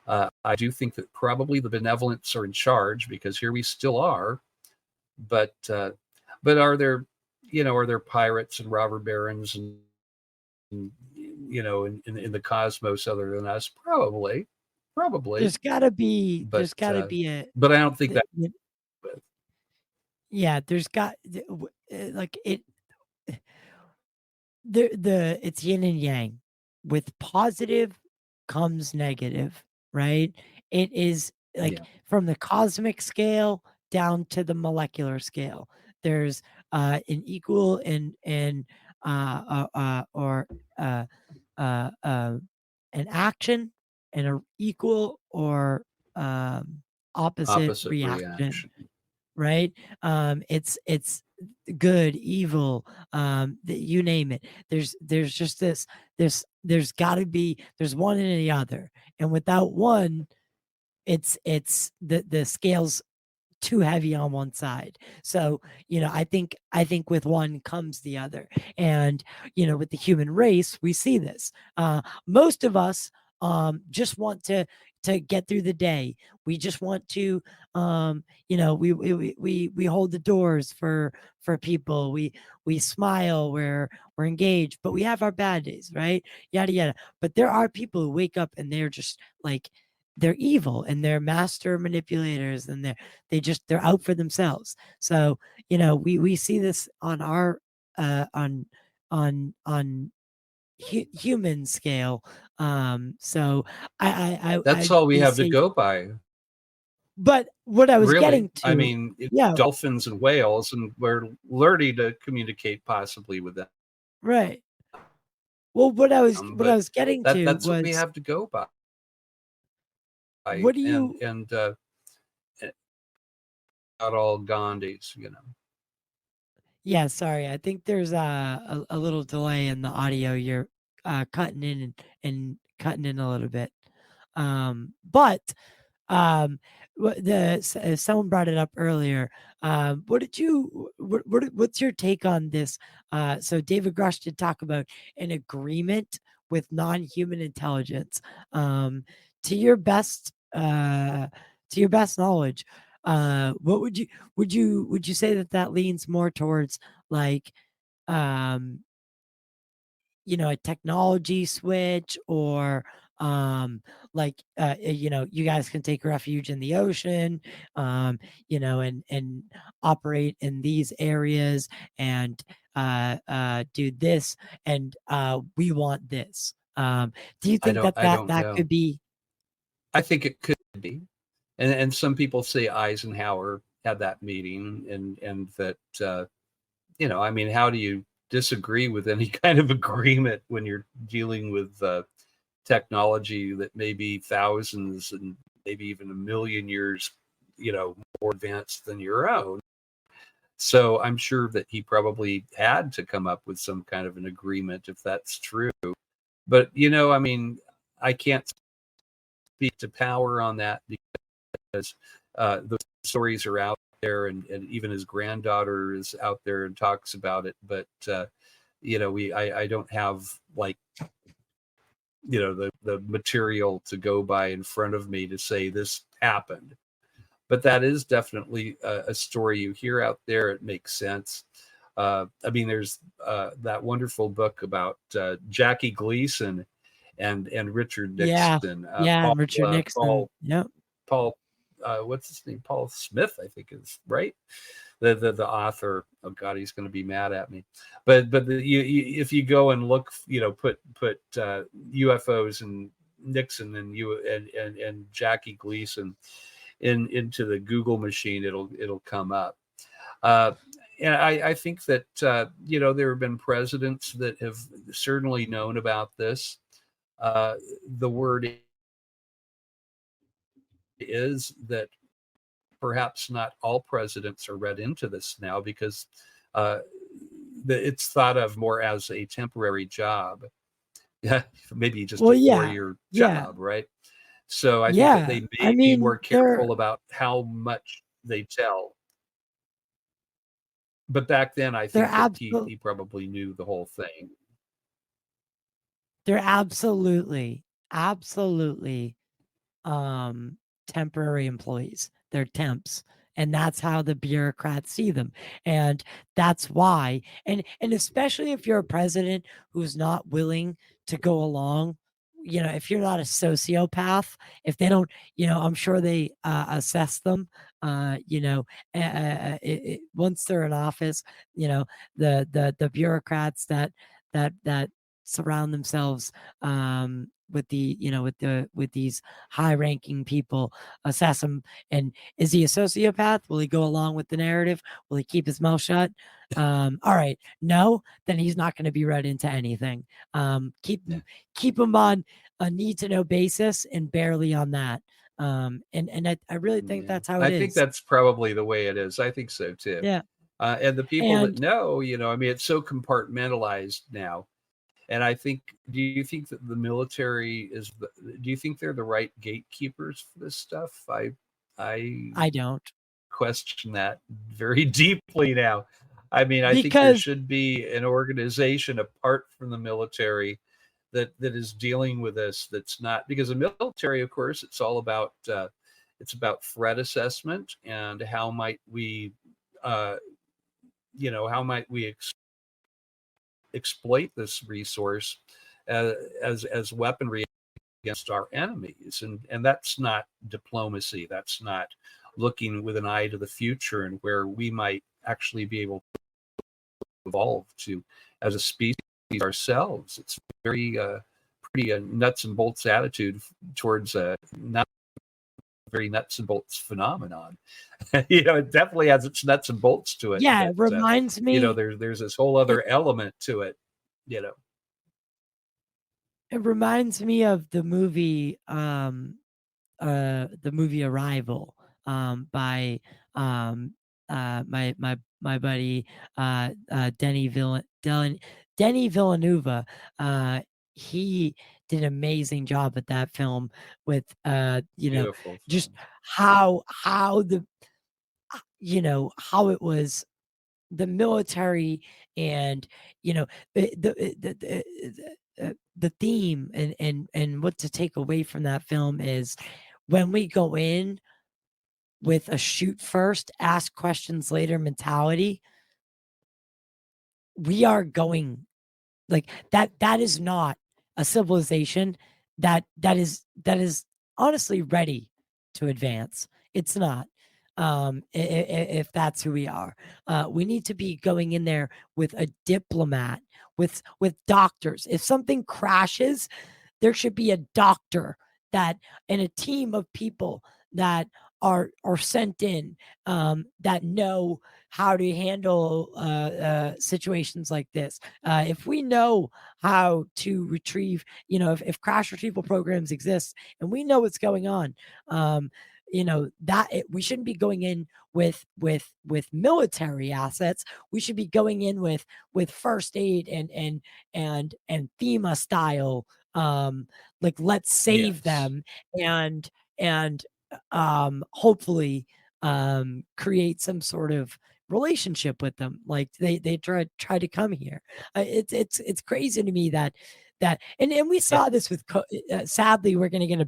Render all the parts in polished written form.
I do think that probably the benevolents are in charge, because here we still are. But are there, are there pirates and robber barons and in the cosmos other than us? Probably. There's got to be. But A. but I don't think that. Yeah, there's got like it. It's yin and yang. With positive comes negative, right? It is like from the cosmic scale down to the molecular scale. There's an equal or an action and a equal or opposite reaction, right? It's good, evil, you name it. There's just there's got to be, there's one and the other, and without one, it's the scales too heavy on one side. So I think with one comes the other, and with the human race, we see this. Most of us just want to get through the day. We just want to we hold the doors for people. We smile, we're engaged, but we have our bad days, right? Yada yada. But there are people who wake up and they're just like, they're evil and they're master manipulators, and they're out for themselves. So we see this on our on human scale. So I that's all we have to go by. But what I was really getting to, I mean, dolphins and whales, and we're learning to communicate possibly with them, right? Well, what I was getting to that's was, what we have to go by. What do you and not all Gandhis, Yeah, sorry. I think there's a little delay in the audio. You're cutting in and cutting in a little bit. But someone brought it up earlier. What's your take on this? So David Grush did talk about an agreement with non-human intelligence. To your best knowledge, what would you say that leans more towards, like, a technology switch, or like, you guys can take refuge in the ocean, and operate in these areas, and do this, and we want this? Do you think that could be? I think it could be. And some people say Eisenhower had that meeting, and that I mean, how do you disagree with any kind of agreement when you're dealing with technology that may be thousands and maybe even a million years more advanced than your own? So I'm sure that he probably had to come up with some kind of an agreement, if that's true. But I mean, I can't speak to power on that, because the stories are out there, and even his granddaughter is out there and talks about it. But I don't have, like, the material to go by in front of me to say this happened. But that is definitely a story you hear out there. It makes sense. I mean, there's that wonderful book about Jackie Gleason and Richard Nixon. Richard Nixon. Paul, what's his name? Paul Smith, I think, is right. The author. Oh God, he's going to be mad at me. But if you go and look, put UFOs and Nixon and Jackie Gleason into the Google machine, it'll come up. And I think that there have been presidents that have certainly known about this. The word is that perhaps not all presidents are read into this now, because it's thought of more as a temporary job. Maybe just a 4-year job, right? So I think that they may be more careful about how much they tell. But back then, I think that he probably knew the whole thing. They're absolutely temporary employees. They're temps. And that's how the bureaucrats see them. And that's why, and especially if you're a president who's not willing to go along, if you're not a sociopath, if they don't, I'm sure they assess them, once they're in office, the bureaucrats that surround themselves with these high ranking people assess them. And is he a sociopath? Will he go along with the narrative? Will he keep his mouth shut? All right, no, then he's not going to be read into anything. Keep him on a need to know basis and barely on that. And I really think that's how it is. I think that's probably the way it is. I think so too. Yeah. And the people that know, I mean, it's so compartmentalized now. And I think, do you think that the military do you think they're the right gatekeepers for this stuff? I don't question that very deeply now. I mean, I think there should be an organization apart from the military that is dealing with this. That's not, because the military, of course, it's all about threat assessment and how might we exploit this resource as weaponry against our enemies, and that's not diplomacy. That's not looking with an eye to the future and where we might actually be able to evolve to as a species ourselves. It's very pretty nuts and bolts attitude towards not very nuts and bolts phenomenon. It definitely has its nuts and bolts to it. Yeah, it reminds me. There's this whole other element to it. It reminds me of the movie Arrival by my buddy Denny Villeneuve. He did an amazing job at that film with just how how it was the military and the theme and what to take away from that film is when we go in with a shoot first, ask questions later mentality, we are going like that is not a civilization that is honestly ready to advance. It's not. If that's who we are, we need to be going in there with a diplomat, with doctors. If something crashes, there should be a doctor and a team of people that are sent in that know how to handle situations like this. If we know how to retrieve, if crash retrieval programs exist and we know what's going on, we shouldn't be going in with military assets. We should be going in with first aid and FEMA style, like let's save them and hopefully create some sort of relationship with them. Like they try to come here. It's crazy to me that and we saw this with sadly we're going to get a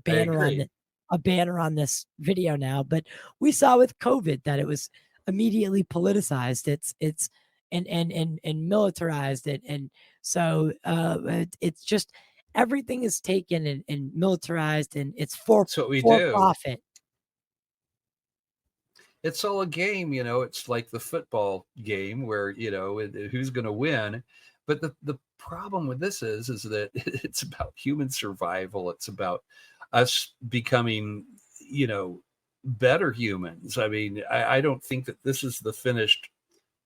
banner on this video now, but we saw with COVID that it was immediately politicized. It's and militarized it. And so it's just everything is taken and militarized, and it's for profit. It's all a game, it's like the football game where, who's going to win. But the problem with this is that it's about human survival. It's about us becoming, better humans. I mean, I don't think that this is the finished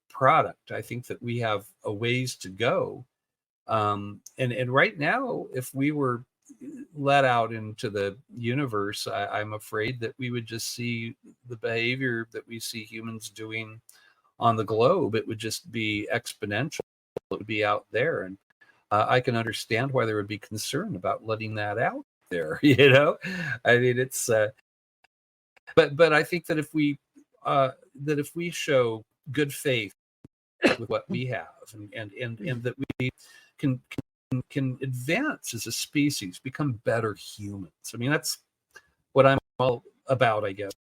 product. I think that we have a ways to go. And right now, if we were let out into the universe, I'm afraid that we would just see the behavior that we see humans doing on the globe. It would just be exponential. It would be out there. And I can understand why there would be concern about letting that out there. I mean, it's but I think that if we show good faith with what we have and that we can advance as a species, become better humans. I mean, what I'm all about, I guess,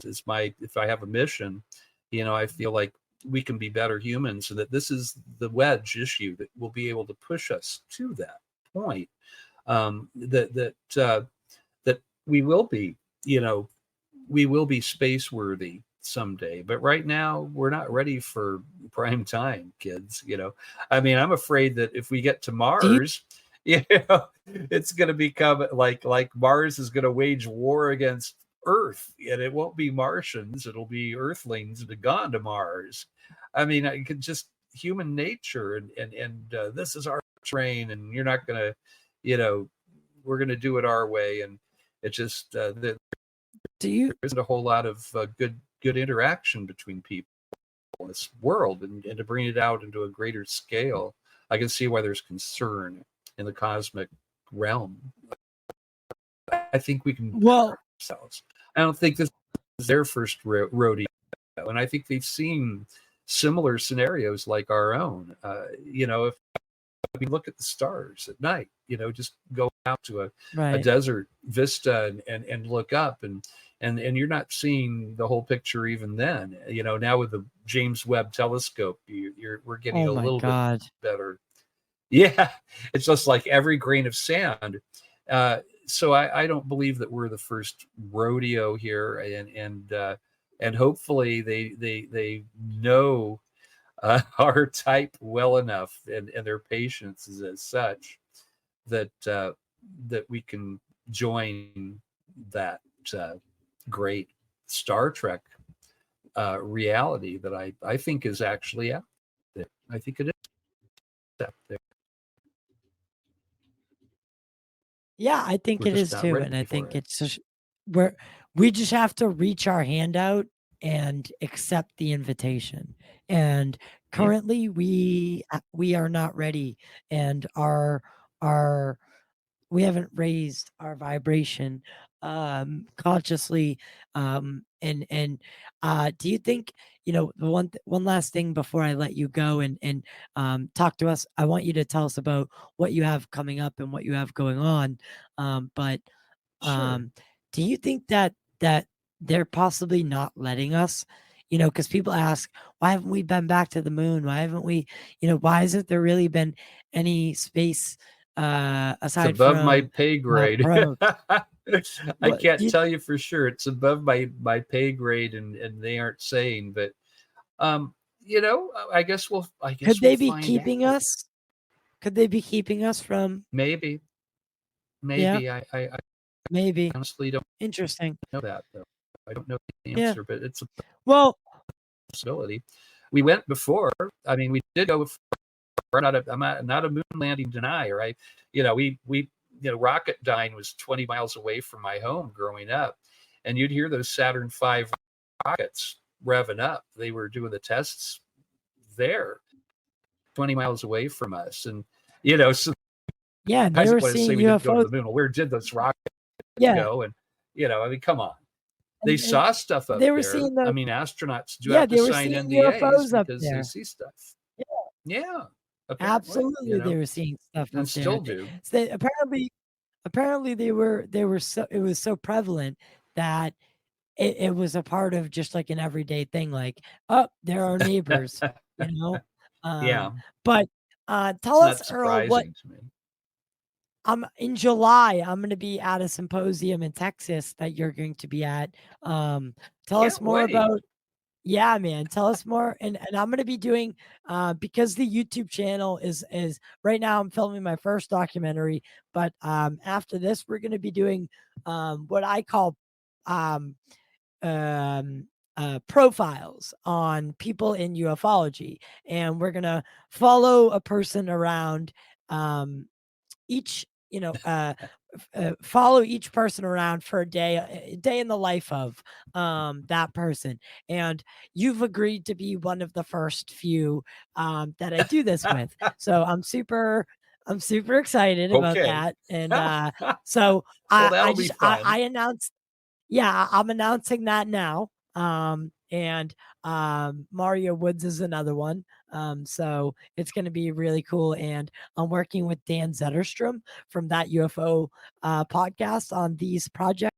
is if I have a mission, I feel like we can be better humans, and that this is the wedge issue that will be able to push us to that point. That we will be, we will be space worthy someday. But right now, we're not ready for prime time, kids. I mean, I'm afraid that if we get to Mars, it's going to become like Mars is going to wage war against Earth, and it won't be Martians; it'll be Earthlings that have gone to Mars. I mean, I could just human nature, and this is our terrain, and you're not going to, we're going to do it our way, and it just there isn't a whole lot of good interaction between people in this world, and to bring it out into a greater scale, I can see why there's concern in the cosmic realm. I think we can ourselves. I don't think this is their first rodeo, and I think they've seen similar scenarios like our own. If we look at the stars at night, just go out to a desert vista and look up, and you're not seeing the whole picture even then. Now with the James Webb telescope, we're getting a little bit better. Yeah, it's just like every grain of sand. So I don't believe that we're the first rodeo here, and hopefully they know our type well enough, and their patience is as such that we can join that great Star Trek reality that I think is actually out there. I think it is out there. Yeah, I think it is too, and I think it's just we just have to reach our hand out and accept the invitation. And currently, we are not ready, and we haven't raised our vibration consciously. And do you think, the one last thing before I let you go and talk to us? I want you to tell us about what you have coming up and what you have going on. But Sure. do you think that they're possibly not letting us? Because people ask, why haven't we been back to the moon? Why haven't we? Why hasn't there really been any space aside it's above from my pay grade? I can't tell you for sure. It's above my pay grade, and they aren't saying, but I guess could they be find keeping out. us? Could they be keeping us from? Maybe. Yeah, I maybe. honestly don't Interesting. know that, though. I don't know the answer, but it's a possibility. We went before. I mean, we did go before. I'm not a moon landing denier. We Rocketdyne was 20 miles away from my home growing up, and you'd hear those Saturn V rockets revving up. They were doing the tests there, 20 miles away from us, and so yeah, I they were want to say seeing we didn't go to UFOs. the moon. Well, where did those rockets Yeah, go? And I mean, come on. They and saw stuff up they were there. seeing I the mean, astronauts do yeah, have to they were sign seeing NDAs UFOs up because there. they see stuff. Yeah, apparently, Absolutely, they were seeing stuff and up there. still do. So apparently they were so it was so prevalent that it was a part of just like an everyday thing. Like, oh, there are neighbors, you know. Yeah, But tell it's us, not Earl, what surprising to me. in July, I'm going to be at a symposium in Texas that you're going to be at. Tell us Can't more wait. about. Yeah, man. Tell us more. And I'm gonna be doing because the YouTube channel is right now I'm filming my first documentary, but after this we're gonna be doing what I call um profiles on people in ufology. And we're gonna follow a person around each follow each person around for a day in the life of that person. And you've agreed to be one of the first few that I do this with, so I'm super excited about Okay. that. And so Well, that'll be fun. I announced, yeah, I'm announcing that now. And Mario Woods is another one. So it's going to be really cool. And I'm working with Dan Zetterstrom from that UFO podcast on these projects.